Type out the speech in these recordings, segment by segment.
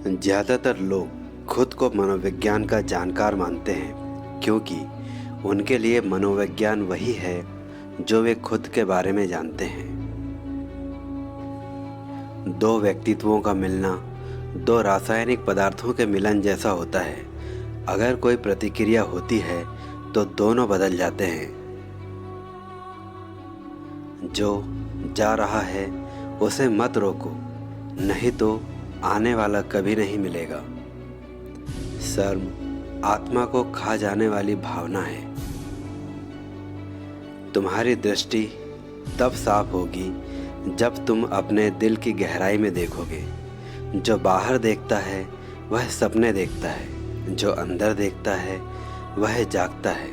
ज़्यादातर लोग खुद को मनोविज्ञान का जानकार मानते हैं क्योंकि उनके लिए मनोविज्ञान वही है जो वे खुद के बारे में जानते हैं। दो व्यक्तित्वों का मिलना दो रासायनिक पदार्थों के मिलन जैसा होता है। अगर कोई प्रतिक्रिया होती है तो दोनों बदल जाते हैं। जो जा रहा है उसे मत रोको, नहीं तो आने वाला कभी नहीं मिलेगा। शर्म आत्मा को खा जाने वाली भावना है। तुम्हारी दृष्टि तब साफ होगी जब तुम अपने दिल की गहराई में देखोगे। जो बाहर देखता है वह सपने देखता है, जो अंदर देखता है वह जागता है।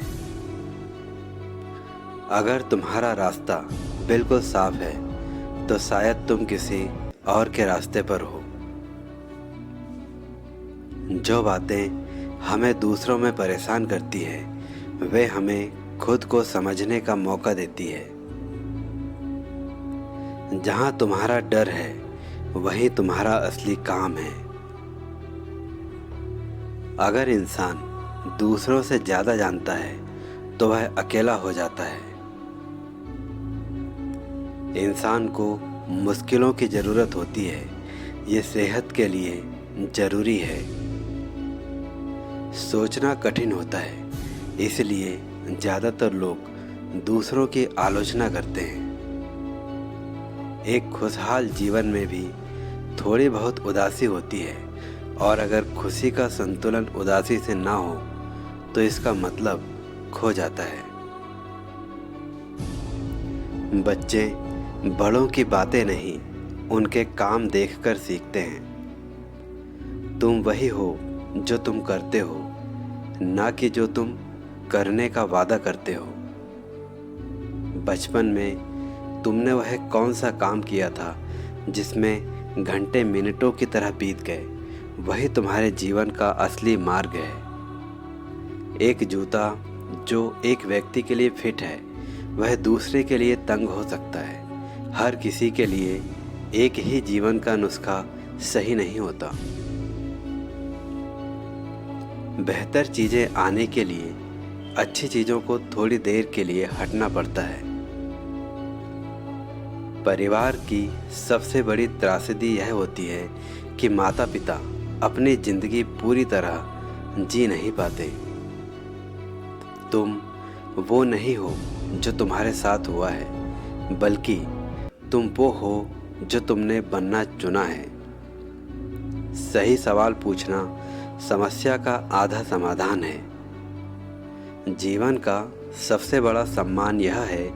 अगर तुम्हारा रास्ता बिल्कुल साफ है तो शायद तुम किसी और के रास्ते पर हो। जो बातें हमें दूसरों में परेशान करती है वे हमें खुद को समझने का मौका देती है। जहाँ तुम्हारा डर है वहीं तुम्हारा असली काम है। अगर इंसान दूसरों से ज़्यादा जानता है तो वह अकेला हो जाता है। इंसान को मुश्किलों की ज़रूरत होती है, ये सेहत के लिए ज़रूरी है। सोचना कठिन होता है, इसलिए ज़्यादातर लोग दूसरों की आलोचना करते हैं। एक खुशहाल जीवन में भी थोड़ी बहुत उदासी होती है, और अगर खुशी का संतुलन उदासी से ना हो तो इसका मतलब खो जाता है। बच्चे बड़ों की बातें नहीं, उनके काम देखकर सीखते हैं। तुम वही हो जो तुम करते हो, ना कि जो तुम करने का वादा करते हो। बचपन में तुमने वह कौन सा काम किया था जिसमें घंटे मिनटों की तरह बीत गए, वही तुम्हारे जीवन का असली मार्ग है। एक जूता जो एक व्यक्ति के लिए फिट है वह दूसरे के लिए तंग हो सकता है। हर किसी के लिए एक ही जीवन का नुस्खा सही नहीं होता। बेहतर चीज़ें आने के लिए अच्छी चीज़ों को थोड़ी देर के लिए हटना पड़ता है। परिवार की सबसे बड़ी त्रासदी यह होती है कि माता पिता अपनी ज़िंदगी पूरी तरह जी नहीं पाते। तुम वो नहीं हो जो तुम्हारे साथ हुआ है, बल्कि तुम वो हो जो तुमने बनना चुना है। सही सवाल पूछना समस्या का आधा समाधान है। जीवन का सबसे बड़ा सम्मान यह है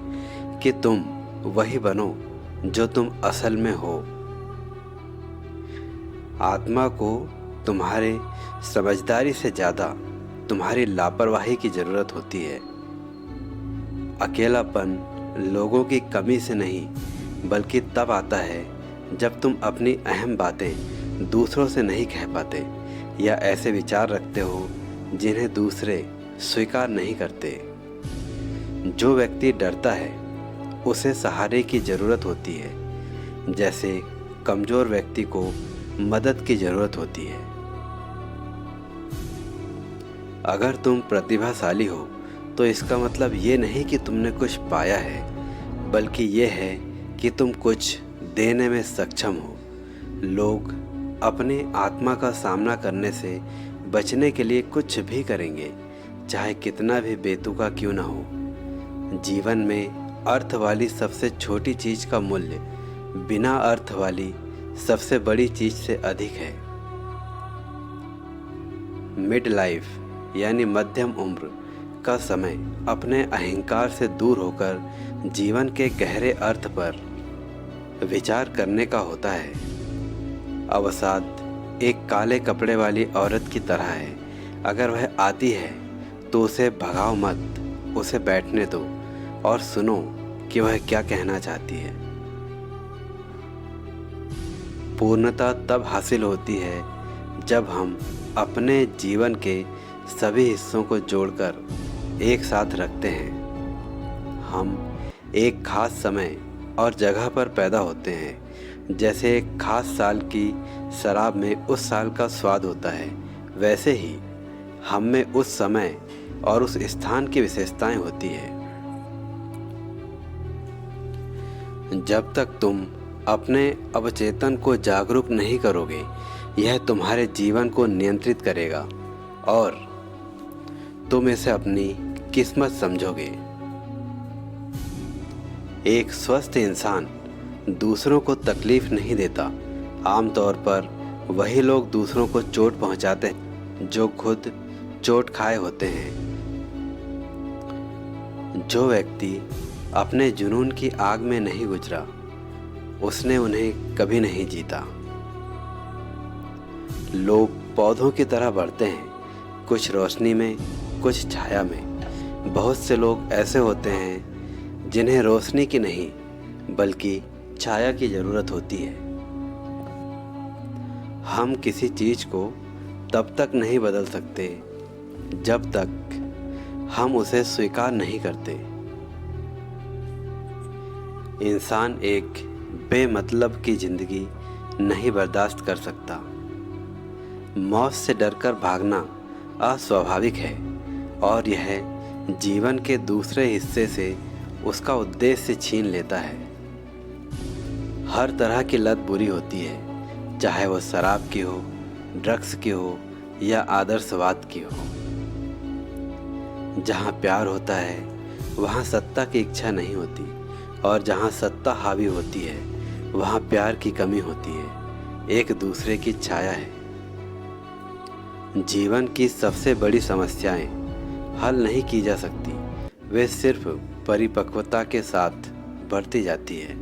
कि तुम वही बनो जो तुम असल में हो। आत्मा को तुम्हारे समझदारी से ज़्यादा तुम्हारी लापरवाही की ज़रूरत होती है। अकेलापन लोगों की कमी से नहीं, बल्कि तब आता है जब तुम अपनी अहम बातें दूसरों से नहीं कह पाते, या ऐसे विचार रखते हो जिन्हें दूसरे स्वीकार नहीं करते। जो व्यक्ति डरता है उसे सहारे की ज़रूरत होती है, जैसे कमज़ोर व्यक्ति को मदद की ज़रूरत होती है। अगर तुम प्रतिभाशाली हो तो इसका मतलब ये नहीं कि तुमने कुछ पाया है, बल्कि ये है कि तुम कुछ देने में सक्षम हो। लोग अपने आत्मा का सामना करने से बचने के लिए कुछ भी करेंगे, चाहे कितना भी बेतुका क्यों ना हो। जीवन में अर्थ वाली सबसे छोटी चीज़ का मूल्य बिना अर्थ वाली सबसे बड़ी चीज़ से अधिक है। मिड लाइफ यानी मध्यम उम्र का समय अपने अहंकार से दूर होकर जीवन के गहरे अर्थ पर विचार करने का होता है। अवसाद एक काले कपड़े वाली औरत की तरह है। अगर वह आती है तो उसे भगाओ मत, उसे बैठने दो और सुनो कि वह क्या कहना चाहती है। पूर्णता तब हासिल होती है जब हम अपने जीवन के सभी हिस्सों को जोड़कर एक साथ रखते हैं। हम एक खास समय और जगह पर पैदा होते हैं, जैसे एक खास साल की शराब में उस साल का स्वाद होता है, वैसे ही हम में उस समय और उस स्थान की विशेषताएं होती है। जब तक तुम अपने अवचेतन को जागरूक नहीं करोगे, यह तुम्हारे जीवन को नियंत्रित करेगा और तुम इसे अपनी किस्मत समझोगे। एक स्वस्थ इंसान दूसरों को तकलीफ नहीं देता। आमतौर पर वही लोग दूसरों को चोट पहुंचाते हैं जो खुद चोट खाए होते हैं। जो व्यक्ति अपने जुनून की आग में नहीं गुजरा, उसने उन्हें कभी नहीं जीता। लोग पौधों की तरह बढ़ते हैं, कुछ रोशनी में, कुछ छाया में। बहुत से लोग ऐसे होते हैं जिन्हें रोशनी की नहीं बल्कि छाया की ज़रूरत होती है। हम किसी चीज़ को तब तक नहीं बदल सकते जब तक हम उसे स्वीकार नहीं करते। इंसान एक बेमतलब की ज़िंदगी नहीं बर्दाश्त कर सकता। मौत से डरकर भागना अस्वाभाविक है और यह जीवन के दूसरे हिस्से से उसका उद्देश्य छीन लेता है। हर तरह की लत बुरी होती है, चाहे वो शराब की हो, ड्रग्स की हो या आदर्शवाद की हो। जहाँ प्यार होता है वहाँ सत्ता की इच्छा नहीं होती, और जहाँ सत्ता हावी होती है वहाँ प्यार की कमी होती है, एक दूसरे की छाया है। जीवन की सबसे बड़ी समस्याएं हल नहीं की जा सकती, वे सिर्फ परिपक्वता के साथ बढ़ती जाती है।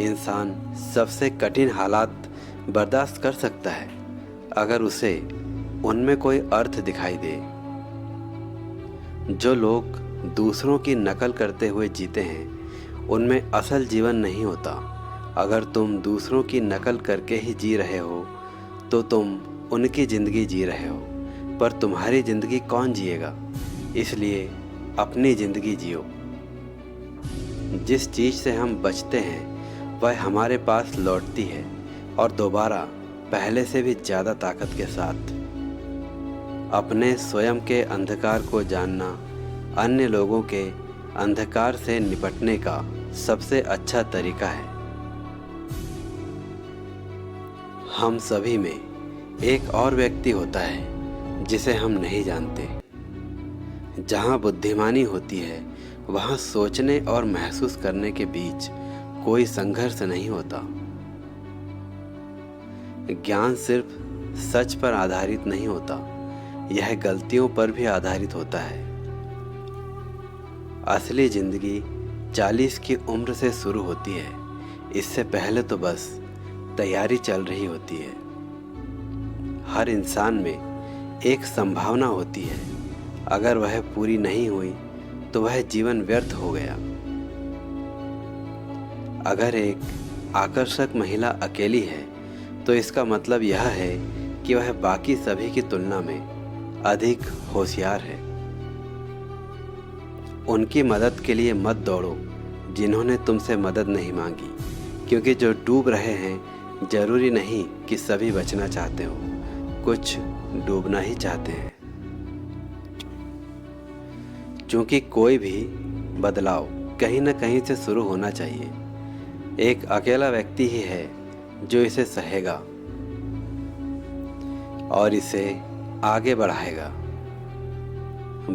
इंसान सबसे कठिन हालात बर्दाश्त कर सकता है अगर उसे उनमें कोई अर्थ दिखाई दे। जो लोग दूसरों की नकल करते हुए जीते हैं उनमें असल जीवन नहीं होता। अगर तुम दूसरों की नकल करके ही जी रहे हो तो तुम उनकी ज़िंदगी जी रहे हो, पर तुम्हारी ज़िंदगी कौन जिएगा? इसलिए अपनी ज़िंदगी जियो। जिस चीज़ से हम बचते हैं वह हमारे पास लौटती है, और दोबारा पहले से भी ज़्यादा ताकत के साथ। अपने स्वयं के अंधकार को जानना अन्य लोगों के अंधकार से निपटने का सबसे अच्छा तरीका है। हम सभी में एक और व्यक्ति होता है जिसे हम नहीं जानते। जहाँ बुद्धिमानी होती है वहाँ सोचने और महसूस करने के बीच कोई संघर्ष नहीं होता। ज्ञान सिर्फ सच पर आधारित नहीं होता, यह गलतियों पर भी आधारित होता है। असली जिंदगी 40 की उम्र से शुरू होती है, इससे पहले तो बस तैयारी चल रही होती है। हर इंसान में एक संभावना होती है, अगर वह पूरी नहीं हुई तो वह जीवन व्यर्थ हो गया। अगर एक आकर्षक महिला अकेली है तो इसका मतलब यह है कि वह बाकी सभी की तुलना में अधिक होशियार है। उनकी मदद के लिए मत दौड़ो जिन्होंने तुमसे मदद नहीं मांगी, क्योंकि जो डूब रहे हैं जरूरी नहीं कि सभी बचना चाहते हो, कुछ डूबना ही चाहते हैं। क्योंकि कोई भी बदलाव कहीं न कहीं से शुरू होना चाहिए। एक अकेला व्यक्ति ही है जो इसे सहेगा और इसे आगे बढ़ाएगा।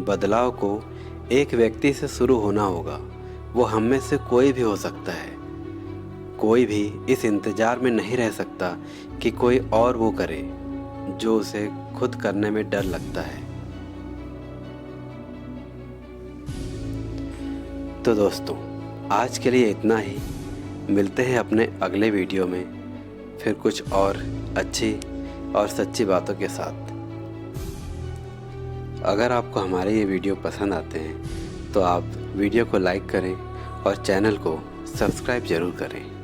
बदलाव को एक व्यक्ति से शुरू होना होगा, वो हम में से कोई भी हो सकता है। कोई भी इस इंतजार में नहीं रह सकता कि कोई और वो करे जो उसे खुद करने में डर लगता है। तो दोस्तों, आज के लिए इतना ही। मिलते हैं अपने अगले वीडियो में फिर कुछ और अच्छी और सच्ची बातों के साथ। अगर आपको हमारे ये वीडियो पसंद आते हैं तो आप वीडियो को लाइक करें और चैनल को सब्सक्राइब ज़रूर करें।